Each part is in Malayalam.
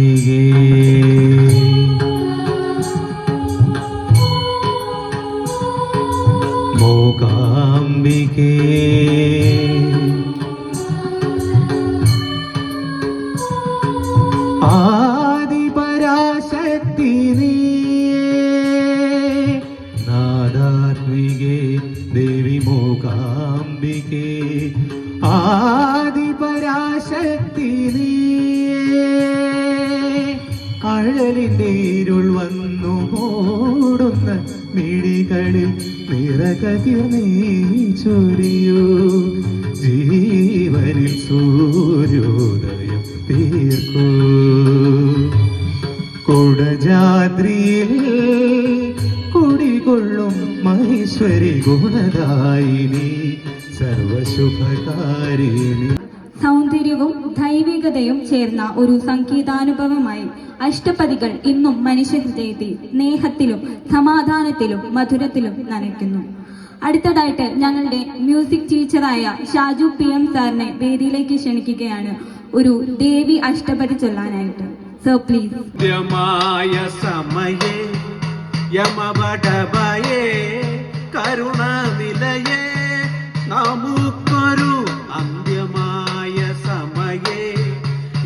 നാദാത്മികേ മൂകാംബികേ ആദിപരാശക്തി നാദാത്മികേ ദേവി മൂകാംബികേ ആദിപരാശക്തി അഴലിൻ്റെ ഇരുൾ വന്നു മൂടുന്ന മിഴികളിൽ നിറകതിർ നീ ചൊരിയൂ ജീവനിൽ സൂര്യോദയം തീർക്കൂ കുടജാദ്രിയിൽ കുടികൊള്ളും മഹേശ്വരി ഗുണദായിനി സർവശുഭകാരിണി. സൗന്ദര്യവും ദൈവികതയും ചേർന്ന ഒരു സംഗീതാനുഭവമായി അഷ്ടപദികൾ ഇന്നും മനുഷ്യഹൃദയത്തിൽ സ്നേഹത്തിലും സമാധാനത്തിലും മധുരത്തിലും നനയ്ക്കുന്നു. അടുത്തതായിട്ട് ഞങ്ങളുടെ മ്യൂസിക് ടീച്ചറായ ഷാജു PM സാറിനെ വേദിയിലേക്ക് ക്ഷണിക്കുകയാണ് ഒരു ദേവി അഷ്ടപതി ചൊല്ലാനായിട്ട്. Sir please. സമയേ യമവടഭയേ കരുണനിലയേ നമുക്കൊരു അന്ത്യമായ സമയേ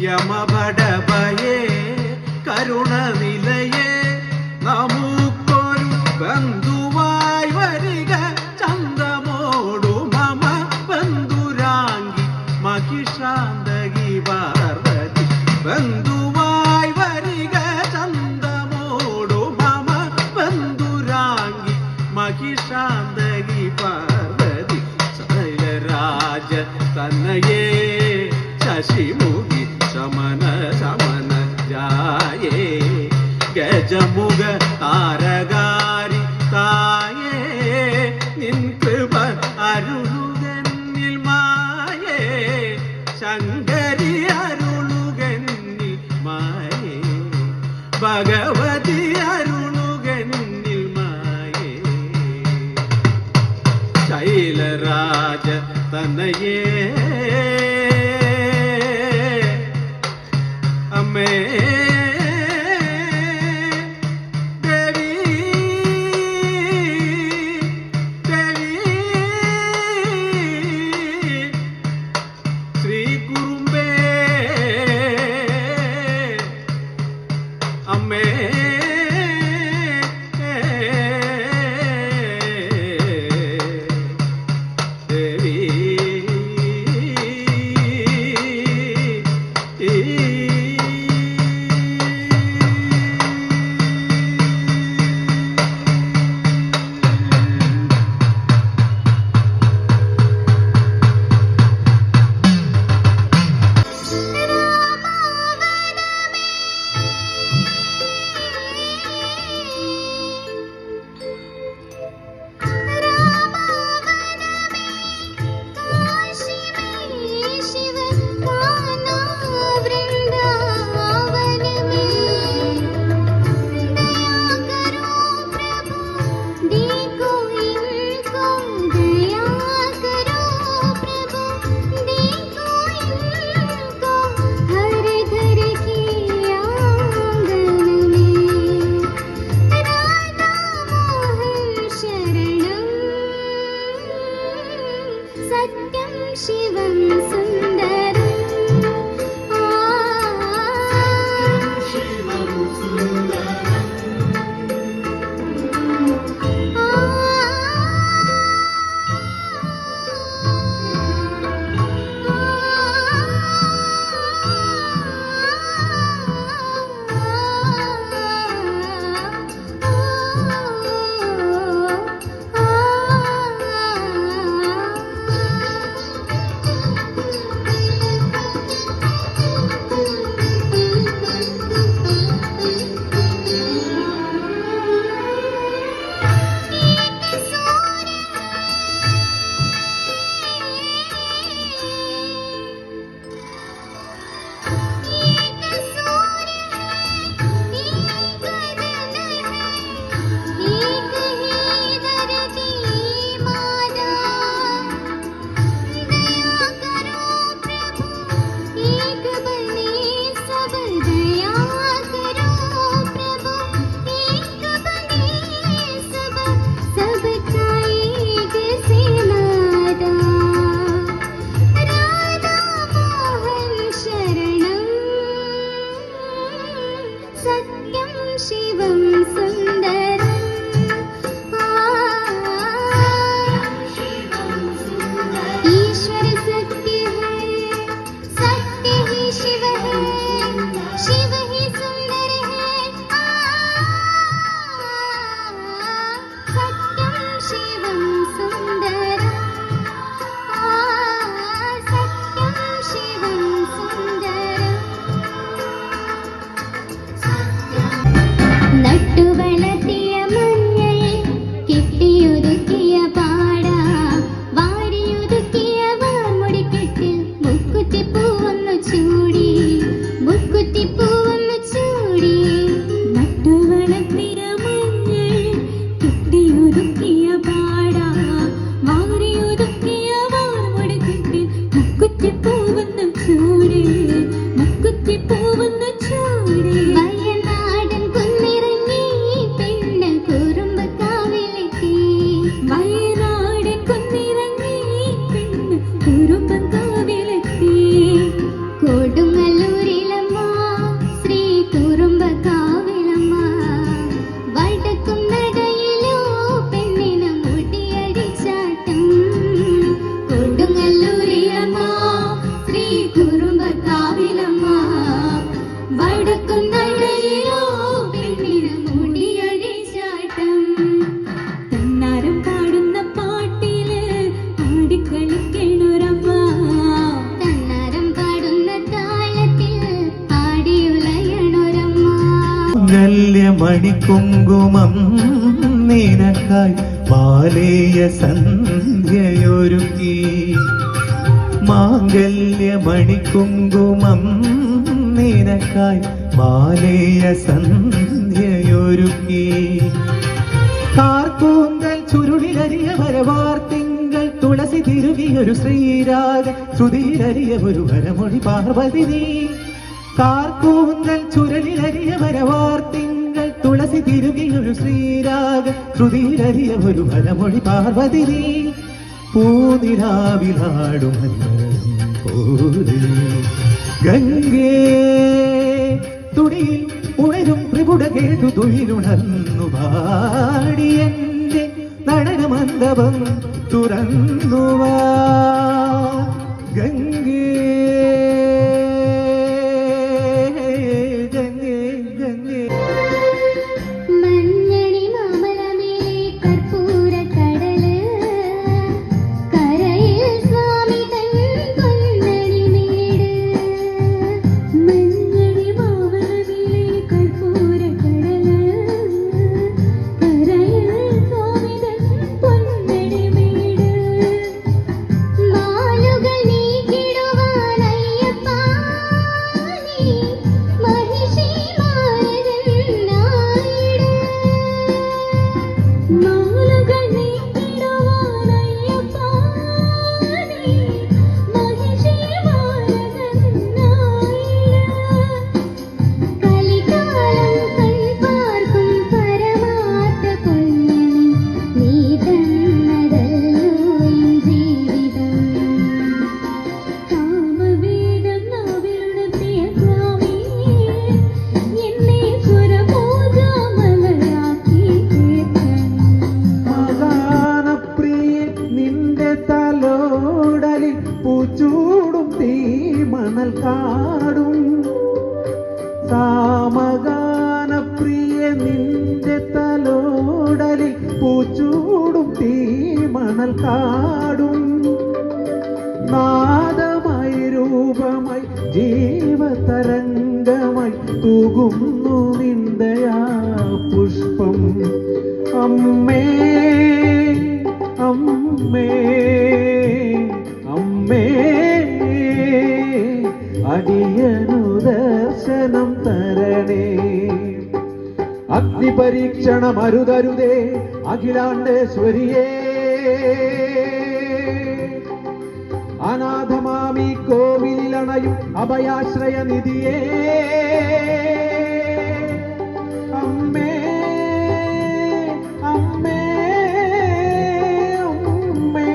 യമവടഭയേ കരുണനിലയേ നമുക്കൊരു ബന്ധുവായി വരിക ചന്തമോടു മമ ബന്ധുരാങ്കി മഹിഷാന്തകി പാർവതി ബന്ധുവായി വരിക ചന്തമോടു മമ ബന്ധുരാങ്കി മഹിഷാന്തകി പാർവതി ശൈലരാജ തന്നയേ ശശിമുഖി ശമന ശമന ജായേ ഗജമുഖ താരകാരി തായേ നിൻ കൃപ അരുളുകന്നിൽ മായേ ശങ്കരി അരുളുകന്നിൽ മായേ ഭഗവതി അരുളുകന്നിൽ മായേ ശൈലരാജ തനയേ അമ്മേ ദേവി മണിക്കുങ്കുമം നിനക്കായി മാലേയ സന്ധ്യയൊരുക്കി മാംഗല്യ മണിക്കുങ്കുമം നിനക്കായി മാലേയ സന്ധ്യയൊരുക്കി കാർക്കൂന്തൽ ചുരുളിലരിയ വരവാർത്തിങ്കൾ തുളസി തിരുകിയൊരു ശ്രീരാഗ ശ്രുതിയിലരിയ ഒരു വരമൊഴി പാർവതി നീ കാർക്കൂന്തൽ ചുരുളിലരിയ വരവാർത്തിങ്കൾ തുളസി തിരുകിയൊരു ശ്രീരാഗ ശ്രുതിയിലരിയ ഒരു വരമൊഴി പാർവതി നീ പൂനിലാവിലാടും പോലെ ഗംഗേ തുടിയിൽ ഉണരും ത്രിപുടകേതു തൊഴിലുണർന്നു പാടി എന്റെ നടനമണ്ഡപം തുറന്നുവാ ഗംഗേ ഗംഗേ ഗംഗേ മഞ്ഞണി മാമലമേലെ കർപ്പൂരക്കടല് കരയിൽ സ്വാമി തൻ പൊന്നണിമേട് മഞ്ഞണി മാമലമേലെ കർപ്പൂരക്കടല് കരയിൽ സ്വാമി തൻ പൊന്നണിമേട് മാലുകൾ നീക്കിടുവാനയ്യപ്പ നീ മഹിഷി മാരകനായിട് മാലുകൾ നീക്കിടുവാനയ്യപ്പ നീ മഹിഷി മാരകനായിട് കലികാലം കൺപാർക്കും പരമാർത്ഥ പുണ്യമേ നീ തന്നതല്ലോ എൻ ജീവിതം കാമവേദം നാവിലുണർത്തിയ സ്വാമി എന്നെ സ്വരപൂജാമലരാക്കി തീർക്കണം മകാനപ്രിയ നിന്റെ തലോടലിൽ പൂച്ചൂടും തീ മണൽ കാടും സാമഗാനപ്രിയ നിന്റെ തലോടലിൽ പൂച്ചൂടും തീ മണൽ കാടും നാദമായി രൂപമായി ജീവതരംഗമായി തൂകുന്നു നിന്ദയാ പുഷ്പം അമ്മേ അമ്മേ അമ്മേ അടിയനു ദർശനം തരണേ അഗ്നിപരീക്ഷണമരുതരുതേ അഖിലാണ്ടേശ്വരിയേ അനാഥമാമി കോവിലണയും അഭയാശ്രയ നിധിയേ അമ്മേ അമ്മേ അമ്മേ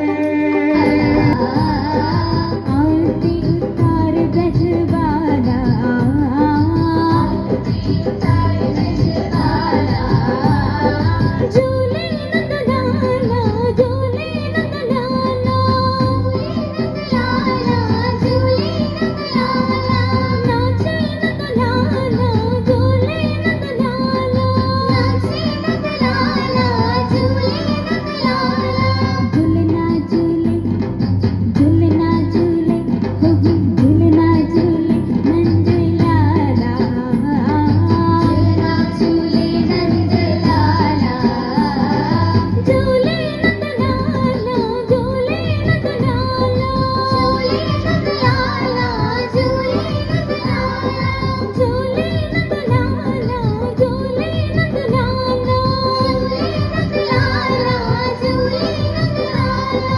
आरती उतार गजवाला झूले नंदलाला झूले नंदलाला झूले नंदलाला नाचे नंदलाला झूले नंदलाला नाचे नंदलाला झूले नंदलाला झूलना झूले झूलना झूले हो झूलना झूले नंदलाला झूलना झूले नंदलाला झूले नंदलाला झूले नंदलाला झूले नंदलाला झूले नंदलाला झूले नंदलाला झूले नंदलाला झूले नंदलाला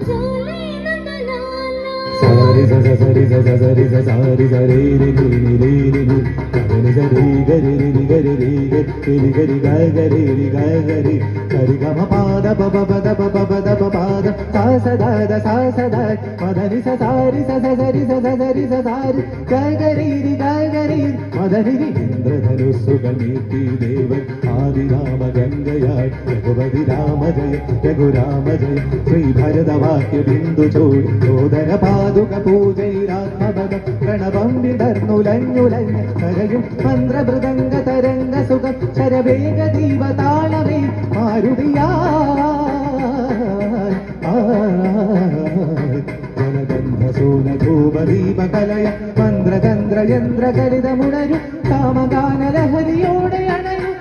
झूले नंदलाला സാരി സ സരി സ സരി സ സാരി സരി രി രി രി രി രി രി ഗരി സരി ഗരി രി രി ഗരി രി ഗരി ഗരി ഗ ഗരി രി ഗ ഗരി ഗരി ഗ മ പാദ പ പ പദ പ പ പദ പ പാദ സ സ ദ ദ സ സ ദ മദനി സ സാരി സ സ സരി സ സ സരി സ സാരി ഗ ഗരി രി ഗ ഗരി മദനി രി ഇന്ദ്രധനുസ്സുകൾ നീട്ടി ദേവൻ ആദിരാമ ഗംഗയായി രഘുപതി രാമ ജയ രഘുരാമ ജയ ശ്രീ ഭരതവാക്യ ബിന്ദു ചോടി ചോദന പാതുക പൂജയിരാത്മപദ പ്രണവം വിടർന്നുലഞ്ഞുലഞ്ഞ കരയും മന്ത്രമൃദംഗ തരംഗ സുഖം ശരവേഗ ദീപതാളമേ മാരുതിയാ ജനഗന്ധസൂനധൂപദീപകലയ മന്ത്രതന്ത്ര യന്ത്രകലിതമുണരും കാമഗാനലഹരിയോടെ അണയും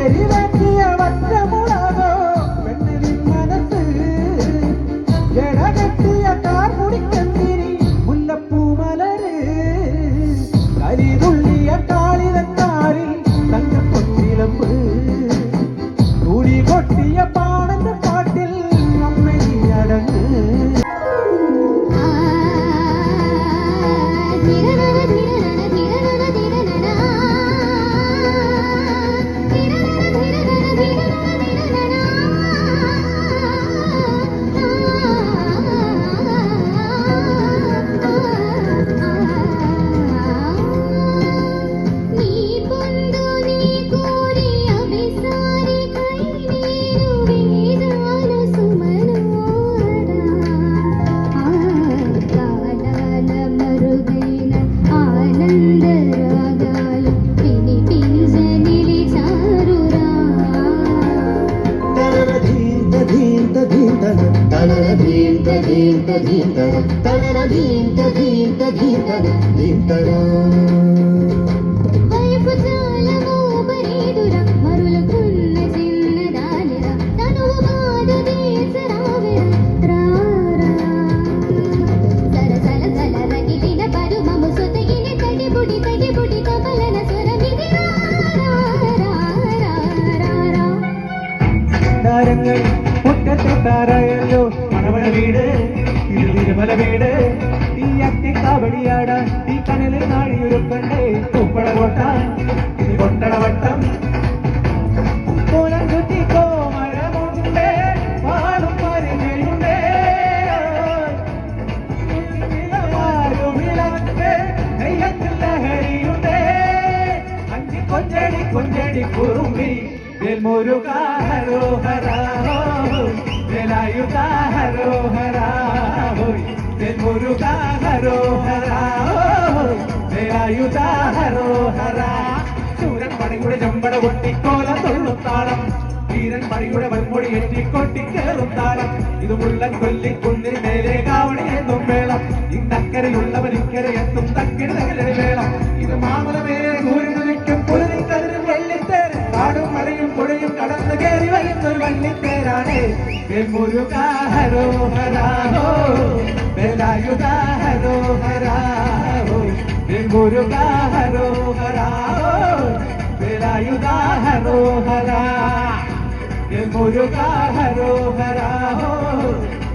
എരിവേറ്റിയ വറ്റമുളകോ പെണ്ണിൻ മനസ്സ് ജടകെട്ടിയ കാർമുടിക്കന്തിരി മുല്ലപ്പൂ മലര് കരിതുള്ളിയ കാളിരക്കാരിൽ തങ്കപ്പൊട്ടിലമ്പ് കൂടി കൊട്ടിയ പാടന്റെ പാട്ടിൽ അമ്മയടങ്ങ് താരങ്ങൾ മുറ്റത്തെ താരായല്ലോ മണവണ വീട് ഇത് തിരുമല വീട് ഈ അത്തിക്കാവടിയാട ഈ കനലിൽ നാഴിയൊരുക്കണ്ടേ പൂപ്പട കോട്ട ഇത് കൊട്ടടവട്ടം കോലം ചുറ്റിക്കോ മരമുണ്ടേ പാടും പരിമയുണ്ടേ നെയ്യത്തിൽ ലഹരിയുണ്ടേ അഞ്ചി കൊഞ്ചടി കൊഞ്ചടി കുറുമ്പി മുരുകാ ഹരോഹരാ വേലായുധാ ഹരോഹരാ മുരുകാ ഹരോഹരാ വേലായുധാ ഹരോഹരാ ശൂരൻ പണിയുടെ ചെമ്പട ഒട്ടിക്കോല തൊള്ളുത്താളം വീരൻ പണിയുടെ വൻമൊഴി എറ്റിക്കൊട്ടിക്കേറും താളം ഇത് മുള്ളൻ കൊല്ലിക്കുന്നിന് മേലെ കാവണി എന്നും വേളം ഇന്നക്കരയുള്ളവൻ ഇക്കരെ എത്തും തക്കിടതകരെ വേളം ഇത് മാമലമേലെ സൂര്യനുദിക്കും പുലരിക്കതിരും വെള്ളിത്തേര് കാടും മലയും പുഴയും കടന്നു കയറി വരുന്നൊരു വള്ളിത്തേരാണ് മുരുകാ ഹരോഹരാ വേലായുധാ ഹരോഹരാ മുരുകാ ഹരോഹരാ വേലായുധാ ഹരോഹരാ മുരുകാ ഹരോഹരാ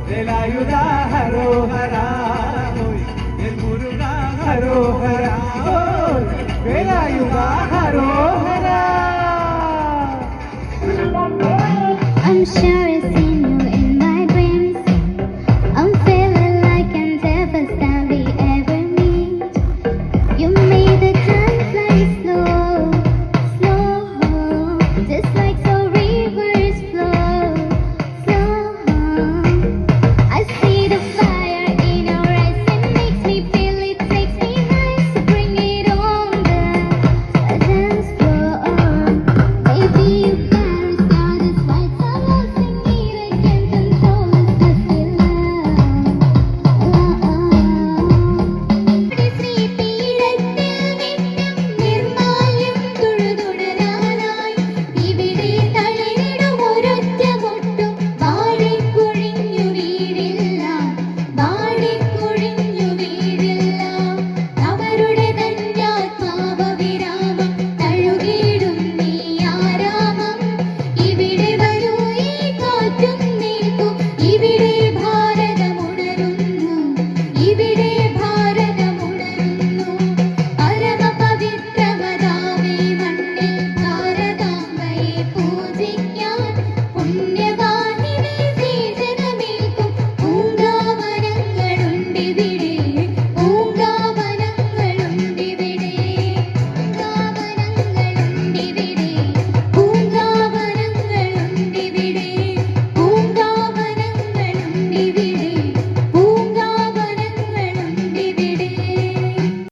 വേലായുധാ ഹരോഹരാ മുരുകാ ഹരോഹരാ വേലായുധാ ഹരോഹരാ I'm sure